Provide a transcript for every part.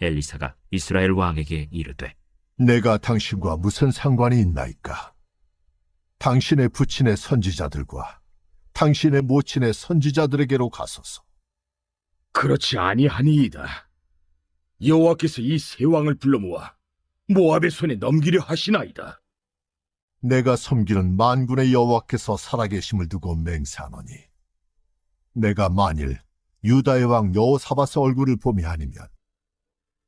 엘리사가 이스라엘 왕에게 이르되 내가 당신과 무슨 상관이 있나이까? 당신의 부친의 선지자들과 당신의 모친의 선지자들에게로 가소서. 그렇지 아니하니이다. 여호와께서 이 세 왕을 불러 모아 모압의 손에 넘기려 하시나이다. 내가 섬기는 만군의 여호와께서 살아계심을 두고 맹세하노니 내가 만일 유다의 왕 여호사밧의 얼굴을 봄이 아니면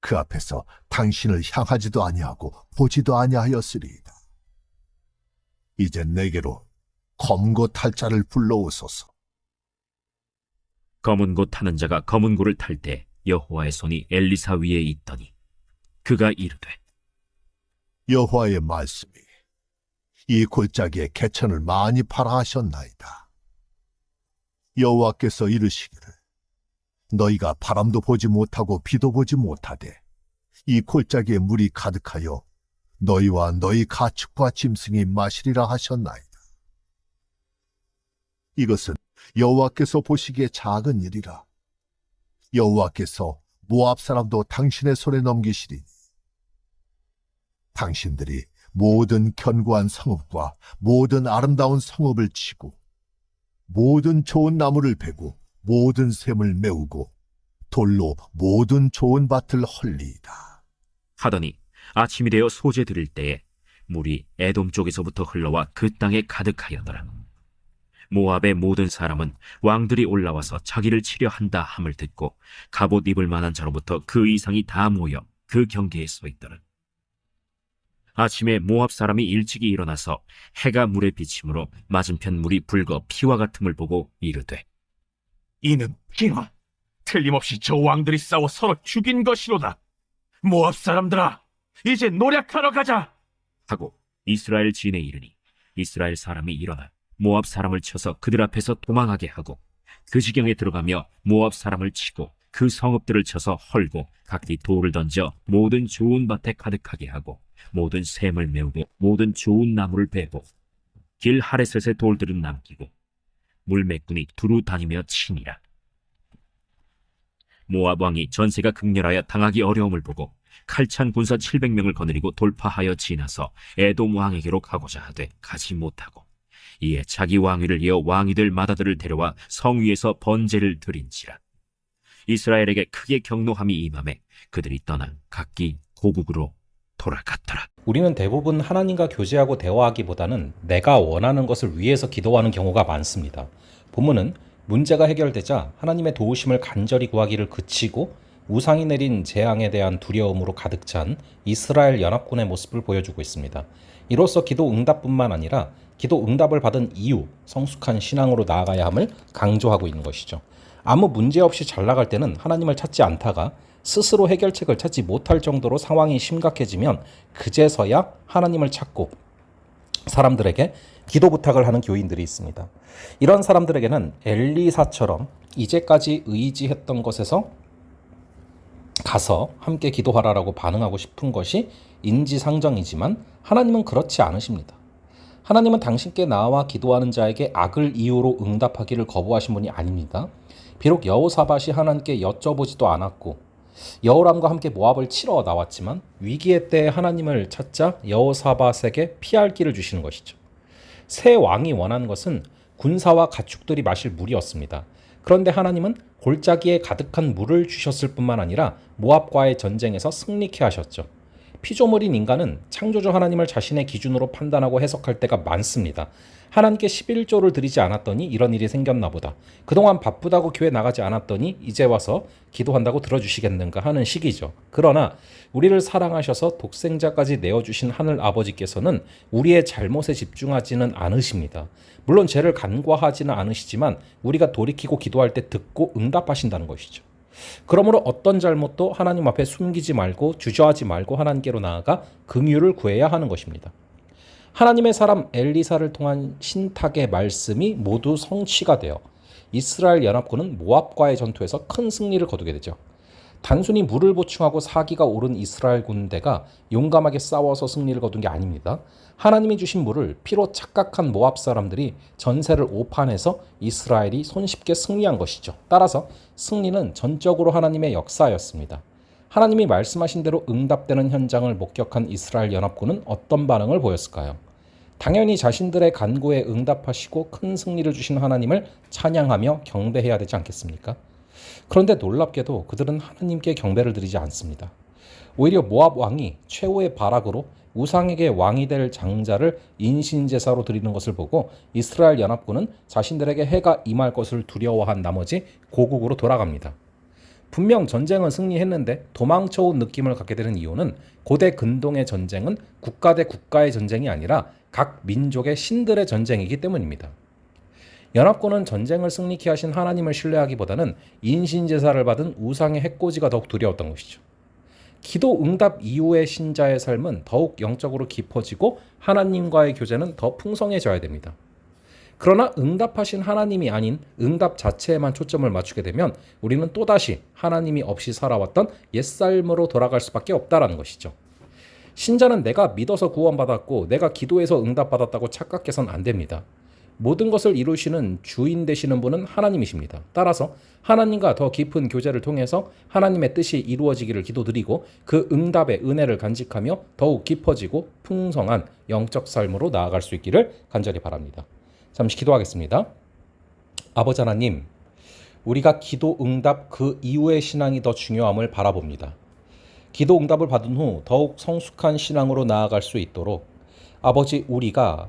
그 앞에서 당신을 향하지도 아니하고 보지도 아니하였으리이다. 이제 내게로 검고 탈 자를 불러오소서. 검은 고 타는 자가 검은 고를 탈 때 여호와의 손이 엘리사 위에 있더니 그가 이르되 여호와의 말씀이 이 골짜기에 개천을 많이 팔아 하셨나이다. 여호와께서 이르시기를 너희가 바람도 보지 못하고 비도 보지 못하되 이 골짜기에 물이 가득하여 너희와 너희 가축과 짐승이 마시리라 하셨나이다. 이것은 여호와께서 보시기에 작은 일이라. 여호와께서 모압 사람도 당신의 손에 넘기시리니 당신들이 모든 견고한 성읍과 모든 아름다운 성읍을 치고 모든 좋은 나무를 베고 모든 샘을 메우고 돌로 모든 좋은 밭을 헐리이다. 하더니 아침이 되어 소재 드릴 때에 물이 에돔 쪽에서부터 흘러와 그 땅에 가득하였더라. 모압의 모든 사람은 왕들이 올라와서 자기를 치려 한다 함을 듣고 갑옷 입을 만한 자로부터 그 이상이 다 모여 그 경계에 서 있더라. 아침에 모압 사람이 일찍이 일어나서 해가 물에 비침으로 맞은편 물이 붉어 피와 같음을 보고 이르되 이는 피라. 틀림없이 저 왕들이 싸워 서로 죽인 것이로다. 모압 사람들아, 이제 노력하러 가자. 하고 이스라엘 진에 이르니 이스라엘 사람이 일어나 모압 사람을 쳐서 그들 앞에서 도망하게 하고 그 지경에 들어가며 모압 사람을 치고 그 성읍들을 쳐서 헐고 각기 돌을 던져 모든 좋은 밭에 가득하게 하고 모든 샘을 메우고 모든 좋은 나무를 베고 길 하레셋의 돌들은 남기고 물매꾼이 두루 다니며 치니라. 모압 왕이 전세가 극렬하여 당하기 어려움을 보고 칼찬 군사 700명을 거느리고 돌파하여 지나서 에돔 왕에게로 가고자 하되 가지 못하고 이에 자기 왕위를 이어 왕이 될 마다들을 데려와 성 위에서 번제를 드린지라. 이스라엘에게 크게 경노함이 임하매 그들이 떠나 각기 고국으로 돌아갔더라. 우리는 대부분 하나님과 교제하고 대화하기보다는 내가 원하는 것을 위해서 기도하는 경우가 많습니다. 본문은 문제가 해결되자 하나님의 도우심을 간절히 구하기를 그치고 우상이 내린 재앙에 대한 두려움으로 가득 찬 이스라엘 연합군의 모습을 보여주고 있습니다. 이로써 기도 응답뿐만 아니라 기도 응답을 받은 이유, 성숙한 신앙으로 나아가야 함을 강조하고 있는 것이죠. 아무 문제 없이 잘 나갈 때는 하나님을 찾지 않다가 스스로 해결책을 찾지 못할 정도로 상황이 심각해지면 그제서야 하나님을 찾고 사람들에게 기도 부탁을 하는 교인들이 있습니다. 이런 사람들에게는 엘리사처럼 이제까지 의지했던 것에서 가서 함께 기도하라라고 반응하고 싶은 것이 인지상정이지만 하나님은 그렇지 않으십니다. 하나님은 당신께 나와 기도하는 자에게 악을 이유로 응답하기를 거부하신 분이 아닙니다. 비록 여호사밧이 하나님께 여쭤보지도 않았고 여호람과 함께 모압을 치러 나왔지만 위기의 때에 하나님을 찾자 여호사밧에게 피할 길을 주시는 것이죠. 새 왕이 원한 것은 군사와 가축들이 마실 물이었습니다. 그런데 하나님은 골짜기에 가득한 물을 주셨을 뿐만 아니라 모압과의 전쟁에서 승리케 하셨죠. 피조물인 인간은 창조주 하나님을 자신의 기준으로 판단하고 해석할 때가 많습니다. 하나님께 11조를 드리지 않았더니 이런 일이 생겼나 보다. 그동안 바쁘다고 교회 나가지 않았더니 이제 와서 기도한다고 들어주시겠는가 하는 식이죠. 그러나 우리를 사랑하셔서 독생자까지 내어주신 하늘 아버지께서는 우리의 잘못에 집중하지는 않으십니다. 물론 죄를 간과하지는 않으시지만 우리가 돌이키고 기도할 때 듣고 응답하신다는 것이죠. 그러므로 어떤 잘못도 하나님 앞에 숨기지 말고 주저하지 말고 하나님께로 나아가 긍휼을 구해야 하는 것입니다. 하나님의 사람 엘리사를 통한 신탁의 말씀이 모두 성취가 되어 이스라엘 연합군은 모압과의 전투에서 큰 승리를 거두게 되죠. 단순히 물을 보충하고 사기가 오른 이스라엘 군대가 용감하게 싸워서 승리를 거둔 게 아닙니다. 하나님이 주신 물을 피로 착각한 모압 사람들이 전세를 오판해서 이스라엘이 손쉽게 승리한 것이죠. 따라서 승리는 전적으로 하나님의 역사였습니다. 하나님이 말씀하신 대로 응답되는 현장을 목격한 이스라엘 연합군은 어떤 반응을 보였을까요? 당연히 자신들의 간구에 응답하시고 큰 승리를 주신 하나님을 찬양하며 경배해야 되지 않겠습니까? 그런데 놀랍게도 그들은 하나님께 경배를 드리지 않습니다. 오히려 모압 왕이 최후의 발악으로 우상에게 왕이 될 장자를 인신제사로 드리는 것을 보고 이스라엘 연합군은 자신들에게 해가 임할 것을 두려워한 나머지 고국으로 돌아갑니다. 분명 전쟁은 승리했는데 도망쳐온 느낌을 갖게 되는 이유는 고대 근동의 전쟁은 국가 대 국가의 전쟁이 아니라 각 민족의 신들의 전쟁이기 때문입니다. 연합군은 전쟁을 승리케 하신 하나님을 신뢰하기보다는 인신제사를 받은 우상의 해코지가 더욱 두려웠던 것이죠. 기도 응답 이후의 신자의 삶은 더욱 영적으로 깊어지고 하나님과의 교제는 더 풍성해져야 됩니다. 그러나 응답하신 하나님이 아닌 응답 자체에만 초점을 맞추게 되면 우리는 또다시 하나님이 없이 살아왔던 옛삶으로 돌아갈 수밖에 없다라는 것이죠. 신자는 내가 믿어서 구원받았고 내가 기도해서 응답받았다고 착각해서는 안 됩니다. 모든 것을 이루시는 주인 되시는 분은 하나님이십니다. 따라서 하나님과 더 깊은 교제를 통해서 하나님의 뜻이 이루어지기를 기도드리고 그 응답의 은혜를 간직하며 더욱 깊어지고 풍성한 영적 삶으로 나아갈 수 있기를 간절히 바랍니다. 잠시 기도하겠습니다. 아버지 하나님, 우리가 기도 응답 그 이후의 신앙이 더 중요함을 바라봅니다. 기도 응답을 받은 후 더욱 성숙한 신앙으로 나아갈 수 있도록 아버지, 우리가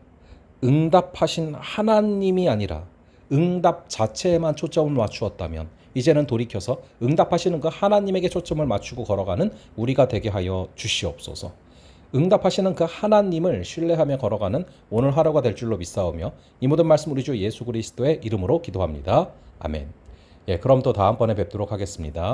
응답하신 하나님이 아니라 응답 자체에만 초점을 맞추었다면 이제는 돌이켜서 응답하시는 그 하나님에게 초점을 맞추고 걸어가는 우리가 되게 하여 주시옵소서. 응답하시는 그 하나님을 신뢰하며 걸어가는 오늘 하루가 될 줄로 믿사오며 이 모든 말씀 우리 주 예수 그리스도의 이름으로 기도합니다. 아멘. 그럼 또 다음번에 뵙도록 하겠습니다.